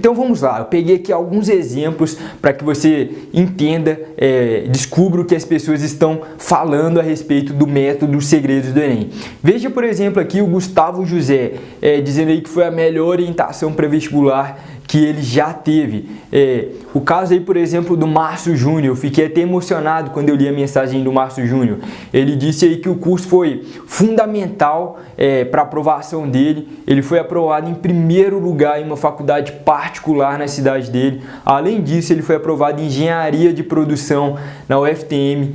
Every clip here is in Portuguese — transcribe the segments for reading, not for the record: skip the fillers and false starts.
Então vamos lá, eu peguei aqui alguns exemplos para que você entenda, descubra o que as pessoas estão falando a respeito do método dos segredos do Enem. Veja, por exemplo, aqui o Gustavo José, dizendo aí que foi a melhor orientação para vestibular que ele já teve. O caso aí, por exemplo, do Márcio Júnior, eu fiquei até emocionado quando eu li a mensagem do Márcio Júnior. Ele disse aí que o curso foi fundamental para a aprovação dele. Ele foi aprovado em primeiro lugar em uma faculdade particular na cidade dele. Além disso, ele foi aprovado em engenharia de produção na UFTM,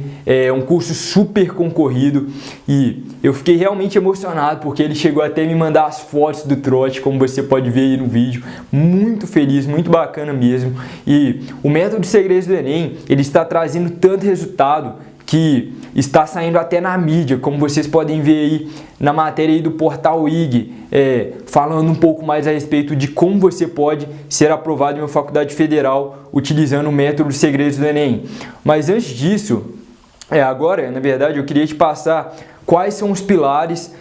um curso super concorrido, e eu fiquei realmente emocionado porque ele chegou até a me mandar as fotos do trote, como você pode ver aí no vídeo. Muito feliz, muito bacana mesmo. E o método de segredos do Enem, ele está trazendo tanto resultado que está saindo até na mídia, como vocês podem ver aí na matéria aí do portal IG, falando um pouco mais a respeito de como você pode ser aprovado em uma faculdade federal utilizando o método de segredos do Enem. Mas antes disso, agora, na verdade, eu queria te passar quais são os pilares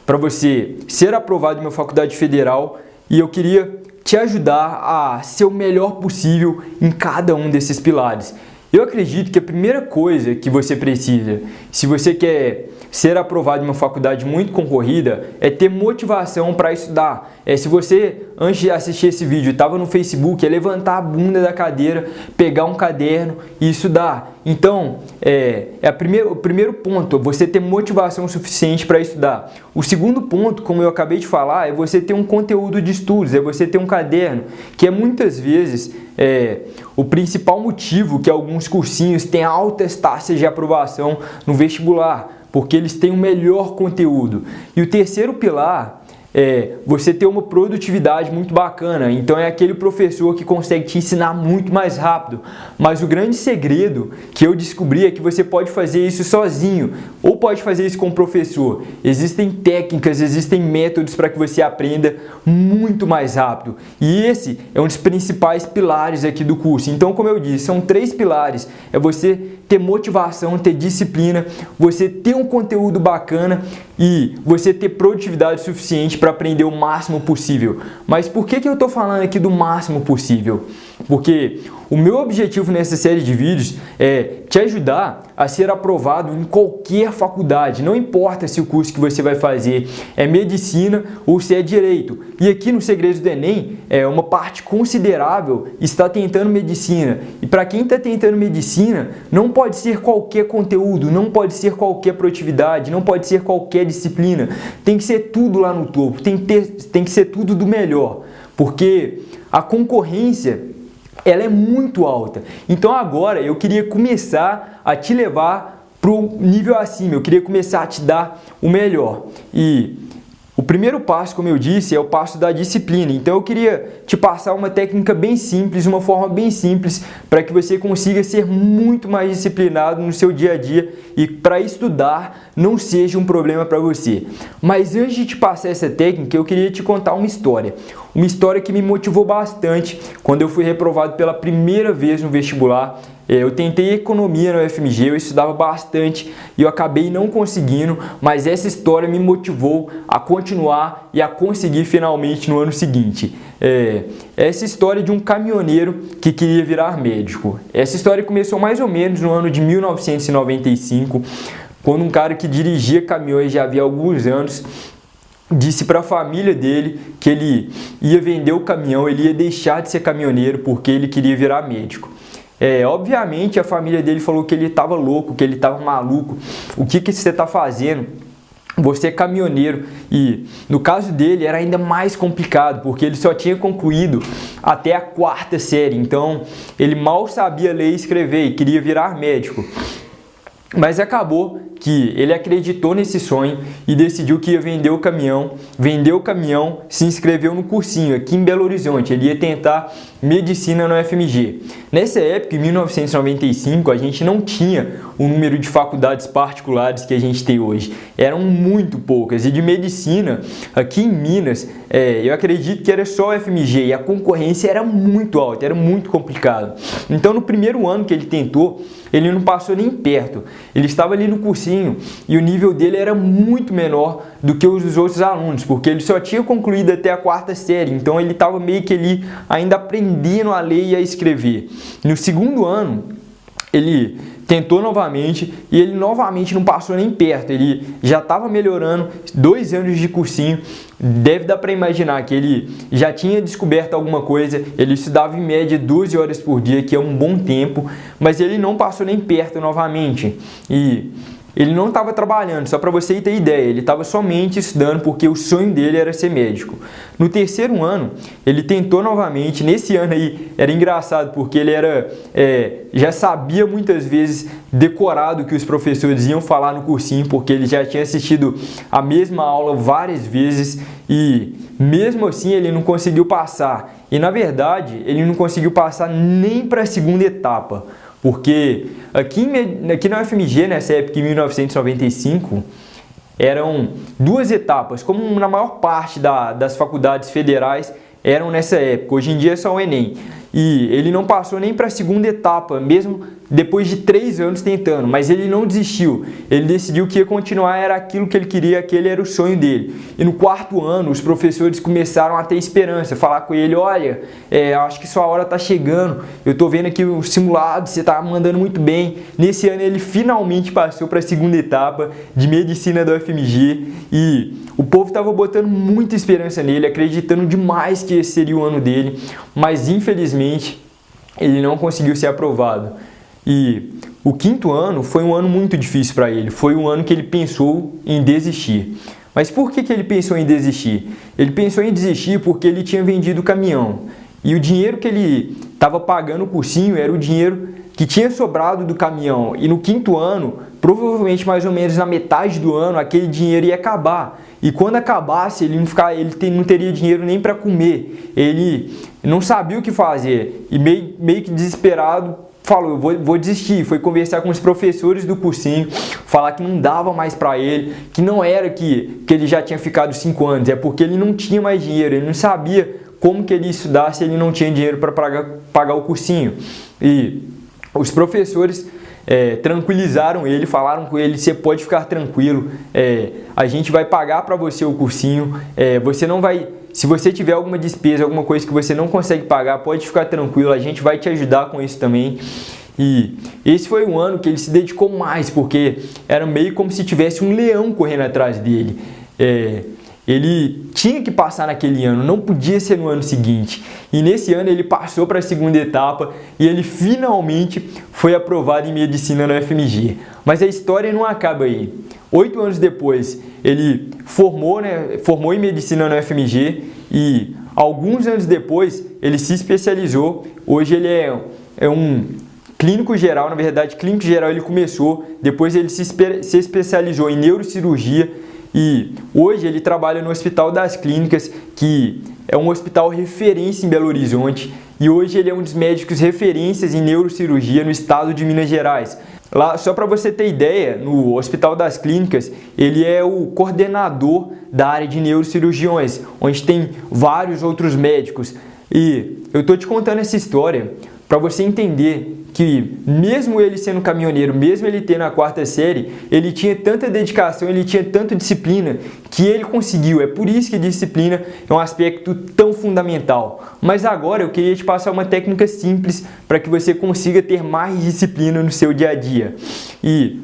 para você ser aprovado em uma faculdade federal, e eu queria te ajudar a ser o melhor possível em cada um desses pilares. Eu acredito que a primeira coisa que você precisa, se você quer ser aprovado em uma faculdade muito concorrida, é ter motivação para estudar. Se você, antes de assistir esse vídeo, estava no Facebook, é levantar a bunda da cadeira, pegar um caderno e estudar. Então, o primeiro ponto, você ter motivação suficiente para estudar. O segundo ponto, como eu acabei de falar, é você ter um conteúdo de estudos, é você ter um caderno, que é muitas vezes o principal motivo que alguns cursinhos têm altas taxas de aprovação no vestibular, porque eles têm o melhor conteúdo. E o terceiro pilar você ter uma produtividade muito bacana. Então é aquele professor que consegue te ensinar muito mais rápido. Mas o grande segredo que eu descobri é que você pode fazer isso sozinho ou pode fazer isso com o professor. Existem técnicas, existem métodos para que você aprenda muito mais rápido. E esse é um dos principais pilares aqui do curso. Então, como eu disse, são 3 pilares. É você ter motivação, ter disciplina, você ter um conteúdo bacana e você ter produtividade suficiente para aprender o máximo possível. Mas por que eu estou falando aqui do máximo possível? Porque o meu objetivo nessa série de vídeos é te ajudar a ser aprovado em qualquer faculdade. Não importa se o curso que você vai fazer é medicina ou se é direito. E aqui no Segredos do Enem, uma parte considerável está tentando medicina. E para quem está tentando medicina, não pode ser qualquer conteúdo, não pode ser qualquer produtividade, não pode ser qualquer disciplina. Tem que ser tudo lá no topo, tem que ser tudo do melhor. Porque a concorrência, ela é muito alta. Então agora eu queria começar a te levar para o nível acima, eu queria começar a te dar o melhor. E o primeiro passo, como eu disse, é o passo da disciplina. Então eu queria te passar uma técnica bem simples, uma forma bem simples para que você consiga ser muito mais disciplinado no seu dia a dia e para estudar não seja um problema para você. Mas antes de te passar essa técnica, eu queria te contar uma história. Uma história que me motivou bastante quando eu fui reprovado pela primeira vez no vestibular. Eu tentei economia no UFMG, eu estudava bastante e eu acabei não conseguindo, mas essa história me motivou a continuar e a conseguir finalmente no ano seguinte. Essa história de um caminhoneiro que queria virar médico. Essa história começou mais ou menos no ano de 1995, quando um cara que dirigia caminhões já havia alguns anos disse para a família dele que ele ia vender o caminhão, ele ia deixar de ser caminhoneiro porque ele queria virar médico. Obviamente a família dele falou que ele estava louco, que ele estava maluco. O que você está fazendo? Você é caminhoneiro. E no caso dele era ainda mais complicado, porque ele só tinha concluído até a 4ª série. Então ele mal sabia ler e escrever e queria virar médico. Mas acabou que ele acreditou nesse sonho e decidiu que ia vender o caminhão. Vendeu o caminhão, se inscreveu no cursinho aqui em Belo Horizonte. Ele ia tentar medicina no UFMG. Nessa época, em 1995, a gente não tinha o número de faculdades particulares que a gente tem hoje. Eram muito poucas. E de medicina, aqui em Minas, eu acredito que era só o UFMG. E a concorrência era muito alta, era muito complicado. Então, no primeiro ano que ele tentou, ele não passou nem perto. Ele estava ali no cursinho e o nível dele era muito menor do que os dos outros alunos, porque ele só tinha concluído até a 4ª série, então ele estava meio que ali ainda aprendendo a ler e a escrever. No segundo ano, ele tentou novamente e ele novamente não passou nem perto. Ele já estava melhorando, 2 anos de cursinho, deve dar para imaginar que ele já tinha descoberto alguma coisa. Ele estudava em média 12 horas por dia, que é um bom tempo, mas ele não passou nem perto novamente. E ele não estava trabalhando, só para você ter ideia, ele estava somente estudando porque o sonho dele era ser médico. No 3º ano, ele tentou novamente. Nesse ano aí era engraçado porque ele já sabia muitas vezes decorado o que os professores iam falar no cursinho, porque ele já tinha assistido a mesma aula várias vezes e mesmo assim ele não conseguiu passar. E na verdade ele não conseguiu passar nem para a 2ª etapa. Porque aqui na UFMG, nessa época, em 1995, eram 2 etapas, como na maior parte das faculdades federais eram nessa época. Hoje em dia é só o Enem. E ele não passou nem para a 2ª etapa, mesmo depois de 3 anos tentando, mas ele não desistiu. Ele decidiu que ia continuar, era aquilo que ele queria, aquele era o sonho dele. E no 4º ano, os professores começaram a ter esperança, falar com ele: olha, acho que sua hora está chegando, eu estou vendo aqui o simulado, você está mandando muito bem. Nesse ano ele finalmente passou para a 2ª etapa de medicina da UFMG e o povo estava botando muita esperança nele, acreditando demais que esse seria o ano dele, mas infelizmente ele não conseguiu ser aprovado. E o 5º ano foi um ano muito difícil para ele, foi um ano que ele pensou em desistir. Mas por que ele pensou em desistir? Ele pensou em desistir porque ele tinha vendido o caminhão. E o dinheiro que ele estava pagando o cursinho era o dinheiro que tinha sobrado do caminhão. E no 5º ano, provavelmente mais ou menos na metade do ano, aquele dinheiro ia acabar. E quando acabasse, ele não teria dinheiro nem para comer. Ele não sabia o que fazer. E meio que desesperado, falou: eu vou desistir. Foi conversar com os professores do cursinho, falar que não dava mais para ele, que não era que ele já tinha ficado 5 anos, é porque ele não tinha mais dinheiro, ele não sabia como que ele ia estudar se ele não tinha dinheiro para pagar o cursinho. E os professores tranquilizaram ele, falaram com ele: você pode ficar tranquilo, a gente vai pagar para você o cursinho, você não vai... Se você tiver alguma despesa, alguma coisa que você não consegue pagar, pode ficar tranquilo, a gente vai te ajudar com isso também. E esse foi um ano que ele se dedicou mais, porque era meio como se tivesse um leão correndo atrás dele. Ele tinha que passar naquele ano, não podia ser no ano seguinte. E nesse ano ele passou para a 2ª etapa e ele finalmente foi aprovado em medicina na UFMG. Mas a história não acaba aí. 8 anos depois ele formou em medicina na UFMG e alguns anos depois ele se especializou. Hoje ele é um clínico geral, na verdade clínico geral ele começou, depois ele se especializou em neurocirurgia. E hoje ele trabalha no Hospital das Clínicas, que é um hospital referência em Belo Horizonte. E hoje ele é um dos médicos referências em neurocirurgia no estado de Minas Gerais. Lá, só para você ter ideia, no Hospital das Clínicas, ele é o coordenador da área de neurocirurgiões, onde tem vários outros médicos. E eu estou te contando essa história para você entender que mesmo ele sendo caminhoneiro, mesmo ele tendo a 4ª série, ele tinha tanta dedicação, ele tinha tanta disciplina que ele conseguiu. É por isso que disciplina é um aspecto tão fundamental. Mas agora eu queria te passar uma técnica simples para que você consiga ter mais disciplina no seu dia a dia. E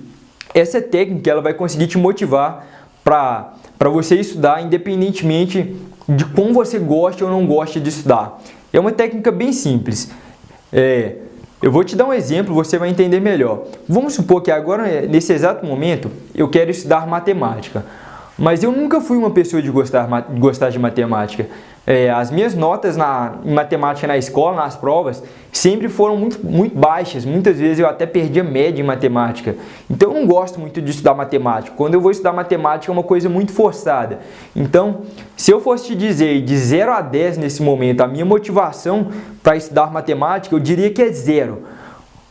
essa técnica ela vai conseguir te motivar para você estudar independentemente de como você gosta ou não gosta de estudar. É uma técnica bem simples. Eu vou te dar um exemplo, você vai entender melhor. Vamos supor que agora, nesse exato momento, eu quero estudar matemática. Mas eu nunca fui uma pessoa de gostar de matemática. As minhas notas em matemática na escola, nas provas, sempre foram muito baixas. Muitas vezes eu até perdi a média em matemática. Então eu não gosto muito de estudar matemática. Quando eu vou estudar matemática é uma coisa muito forçada. Então, se eu fosse te dizer de 0 a 10 nesse momento, a minha motivação para estudar matemática, eu diria que é 0.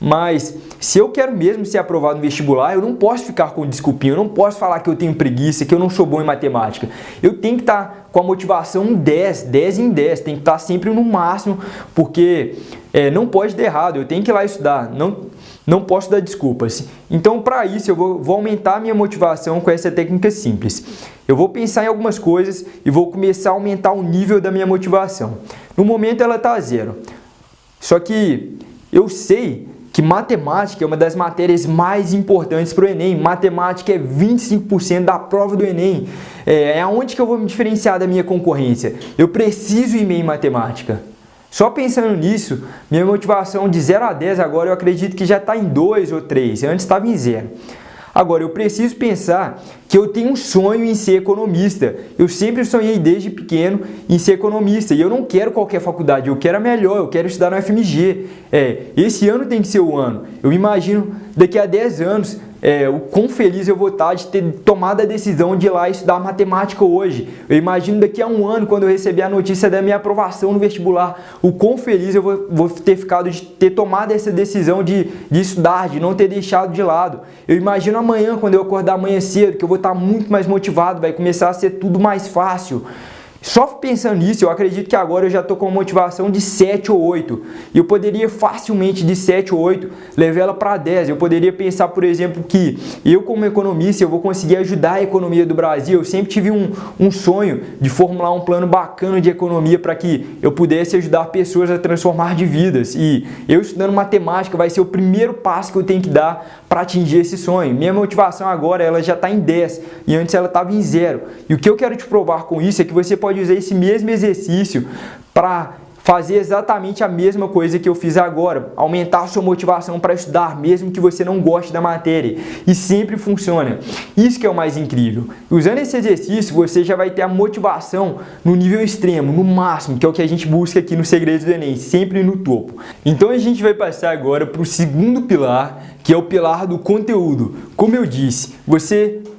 Mas se eu quero mesmo ser aprovado no vestibular, eu não posso ficar com desculpinha, eu não posso falar que eu tenho preguiça, que eu não sou bom em matemática. Eu tenho que estar com a motivação 10 em 10, tem que estar sempre no máximo, porque não pode dar errado, eu tenho que ir lá estudar. não posso dar desculpas. Então, para isso, eu vou aumentar a minha motivação com essa técnica simples. Eu vou pensar em algumas coisas e vou começar a aumentar o nível da minha motivação. No momento, ela está a 0. Só que eu sei que matemática é uma das matérias mais importantes para o Enem. Matemática é 25% da prova do Enem. É aonde que eu vou me diferenciar da minha concorrência. Eu preciso ir bem em matemática. Só pensando nisso, minha motivação de 0 a 10 agora eu acredito que já está em 2 ou 3. Antes estava em 0. Agora, eu preciso pensar que eu tenho um sonho em ser economista. Eu sempre sonhei desde pequeno em ser economista e eu não quero qualquer faculdade, eu quero a melhor, eu quero estudar no FMG. Esse ano tem que ser o ano. Eu imagino daqui a 10 anos o quão feliz eu vou estar de ter tomado a decisão de ir lá estudar matemática hoje. Eu imagino daqui a um ano, quando eu receber a notícia da minha aprovação no vestibular, o quão feliz eu vou ter ficado de ter tomado essa decisão de estudar, de não ter deixado de lado. Eu imagino amanhã, quando eu acordar amanhã cedo, que eu vou estar muito mais motivado, vai começar a ser tudo mais fácil. Só pensando nisso, eu acredito que agora eu já estou com uma motivação de 7 ou 8. E eu poderia facilmente de 7 ou 8 levar ela para 10. Eu poderia pensar, por exemplo, que eu como economista eu vou conseguir ajudar a economia do Brasil. Eu sempre tive um sonho de formular um plano bacana de economia para que eu pudesse ajudar pessoas a transformar de vidas. E eu estudando matemática vai ser o primeiro passo que eu tenho que dar para atingir esse sonho. Minha motivação agora ela já está em 10 e antes ela estava em 0. E o que eu quero te provar com isso é que você pode usar esse mesmo exercício para fazer exatamente a mesma coisa que eu fiz agora, aumentar a sua motivação para estudar, mesmo que você não goste da matéria, e sempre funciona. Isso que é o mais incrível. Usando esse exercício, você já vai ter a motivação no nível extremo, no máximo, que é o que a gente busca aqui no Segredos do Enem, sempre no topo. Então a gente vai passar agora para o segundo pilar, que é o pilar do conteúdo. Como eu disse,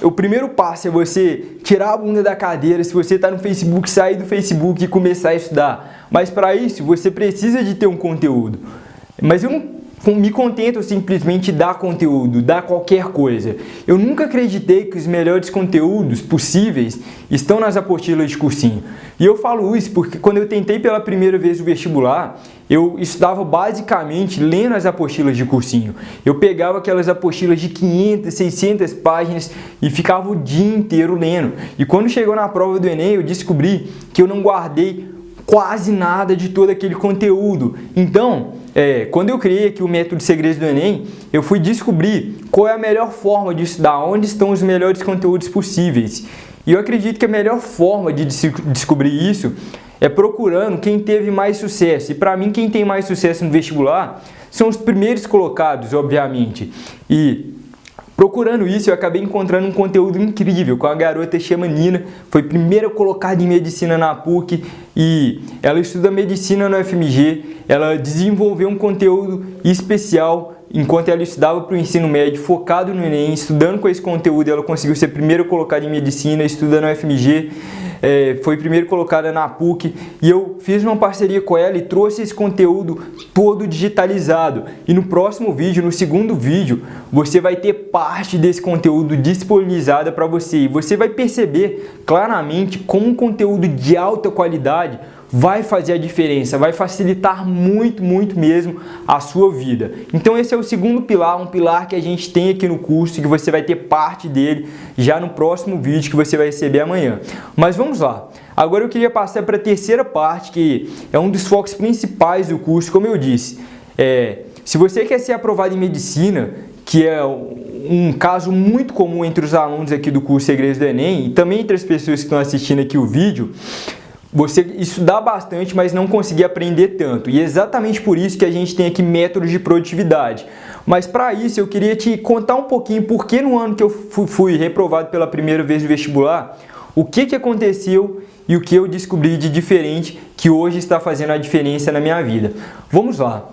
o primeiro passo é você tirar a bunda da cadeira, se você está no Facebook, sair do Facebook e começar a estudar. Mas para isso, você precisa de ter um conteúdo. Mas eu não me contento simplesmente dar conteúdo, dar qualquer coisa. Eu nunca acreditei que os melhores conteúdos possíveis estão nas apostilas de cursinho. E eu falo isso porque quando eu tentei pela primeira vez o vestibular, eu estudava basicamente lendo as apostilas de cursinho. Eu pegava aquelas apostilas de 500, 600 páginas e ficava o dia inteiro lendo. E quando chegou na prova do Enem, eu descobri que eu não guardei quase nada de todo aquele conteúdo. Então, quando eu criei aqui o método Segredos do Enem, eu fui descobrir qual é a melhor forma de estudar, onde estão os melhores conteúdos possíveis. E eu acredito que a melhor forma de descobrir isso é procurando quem teve mais sucesso. E para mim, quem tem mais sucesso no vestibular são os primeiros colocados, obviamente. E procurando isso, eu acabei encontrando um conteúdo incrível com a garota que chama Nina, foi primeira colocada em medicina na PUC e ela estuda medicina no FMG. Ela desenvolveu um conteúdo especial enquanto ela estudava para o ensino médio, focado no Enem, estudando com esse conteúdo. Ela conseguiu ser primeira colocada em medicina, estudando no FMG. Foi primeiro colocada na PUC e eu fiz uma parceria com ela e trouxe esse conteúdo todo digitalizado. E no próximo vídeo, no segundo vídeo, você vai ter parte desse conteúdo disponibilizada para você e você vai perceber claramente como um conteúdo de alta qualidade vai fazer a diferença, vai facilitar muito, muito mesmo a sua vida. Então esse é o segundo pilar, um pilar que a gente tem aqui no curso e que você vai ter parte dele já no próximo vídeo que você vai receber amanhã. Mas vamos lá. Agora eu queria passar para a terceira parte, que é um dos focos principais do curso, como eu disse. Se você quer ser aprovado em medicina, que é um caso muito comum entre os alunos aqui do curso Segredos do Enem e também entre as pessoas que estão assistindo aqui o vídeo, você estudar bastante, mas não conseguir aprender tanto. E é exatamente por isso que a gente tem aqui métodos de produtividade. Mas para isso eu queria te contar um pouquinho porque no ano que eu fui reprovado pela primeira vez no vestibular, o que aconteceu e o que eu descobri de diferente que hoje está fazendo a diferença na minha vida. Vamos lá.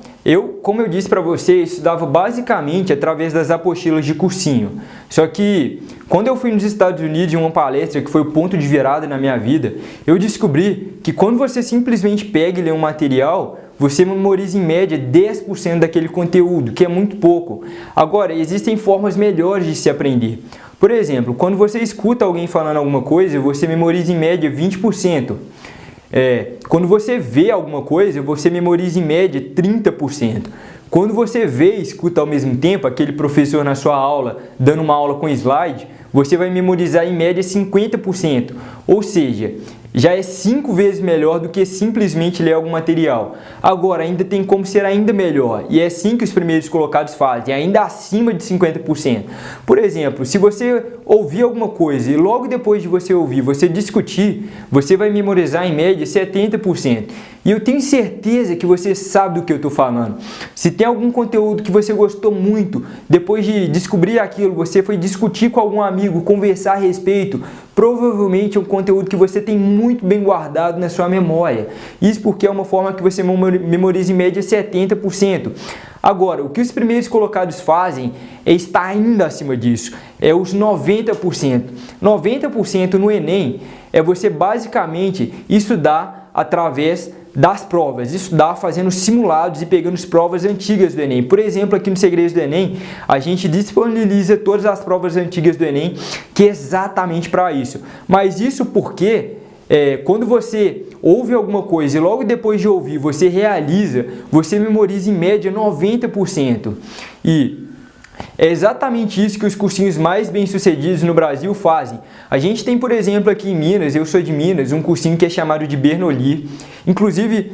Como eu disse para você, estudava basicamente através das apostilas de cursinho. Só que quando eu fui nos Estados Unidos em uma palestra, que foi o ponto de virada na minha vida, eu descobri que quando você simplesmente pega e lê um material, você memoriza em média 10% daquele conteúdo, que é muito pouco. Agora, existem formas melhores de se aprender. Por exemplo, quando você escuta alguém falando alguma coisa, você memoriza em média 20%. Quando você vê alguma coisa, você memoriza em média 30%. Quando você vê e escuta ao mesmo tempo aquele professor na sua aula, dando uma aula com slide, você vai memorizar em média 50%. Ou seja, já é 5 vezes melhor do que simplesmente ler algum material. Agora, ainda tem como ser ainda melhor, e é assim que os primeiros colocados fazem, ainda acima de 50%. Por exemplo, se você ouvir alguma coisa e logo depois de você ouvir, você discutir, você vai memorizar em média 70%. E eu tenho certeza que você sabe do que eu estou falando. Se tem algum conteúdo que você gostou muito, depois de descobrir aquilo, você foi discutir com algum amigo, conversar a respeito, provavelmente é um conteúdo que você tem muito bem guardado na sua memória. Isso porque é uma forma que você memoriza em média 70%. Agora, o que os primeiros colocados fazem é estar ainda acima disso, é os 90%. 90% no Enem é você basicamente estudar através das provas, estudar fazendo simulados e pegando as provas antigas do Enem. Por exemplo, aqui no Segredos do Enem, a gente disponibiliza todas as provas antigas do Enem, que é exatamente para isso. Mas isso porque quando você ouve alguma coisa e logo depois de ouvir você realiza, você memoriza em média 90%. E é exatamente isso que os cursinhos mais bem-sucedidos no Brasil fazem. A gente tem, por exemplo, aqui em Minas, eu sou de Minas, um cursinho que é chamado de Bernoulli. Inclusive,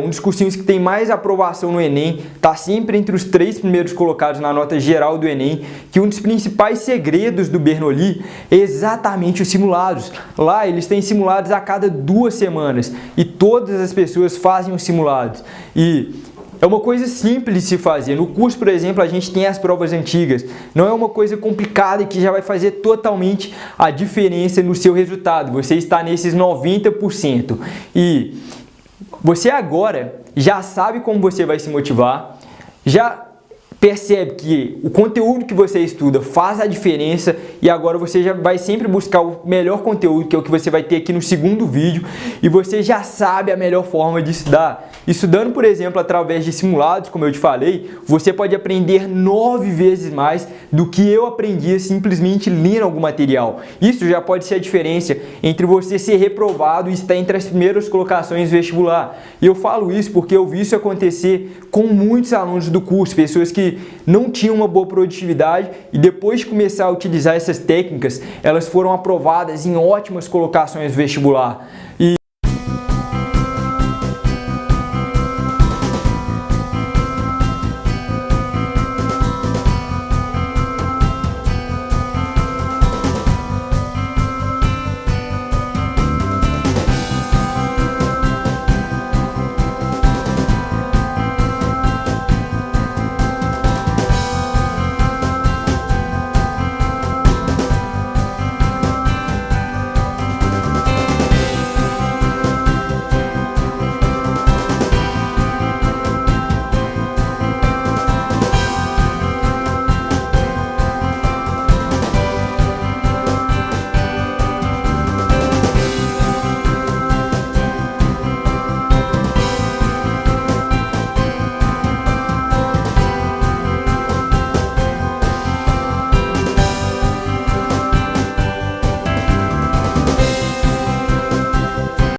um dos cursinhos que tem mais aprovação no Enem, está sempre entre os 3 primeiros colocados na nota geral do Enem, que um dos principais segredos do Bernoulli é exatamente os simulados. Lá eles têm simulados a cada 2 semanas e todas as pessoas fazem os simulados. E é uma coisa simples de se fazer. No curso, por exemplo, a gente tem as provas antigas. Não é uma coisa complicada e que já vai fazer totalmente a diferença no seu resultado. Você está nesses 90%. E você agora já sabe como você vai se motivar, já percebe que o conteúdo que você estuda faz a diferença e agora você já vai sempre buscar o melhor conteúdo, que é o que você vai ter aqui no segundo vídeo, e você já sabe a melhor forma de estudar. Estudando, por exemplo, através de simulados, como eu te falei, você pode aprender 9 vezes mais do que eu aprendia simplesmente lendo algum material. Isso já pode ser a diferença entre você ser reprovado e estar entre as primeiras colocações do vestibular. E eu falo isso porque eu vi isso acontecer com muitos alunos do curso, pessoas que não tinham uma boa produtividade e depois de começar a utilizar essas técnicas, elas foram aprovadas em ótimas colocações do vestibular.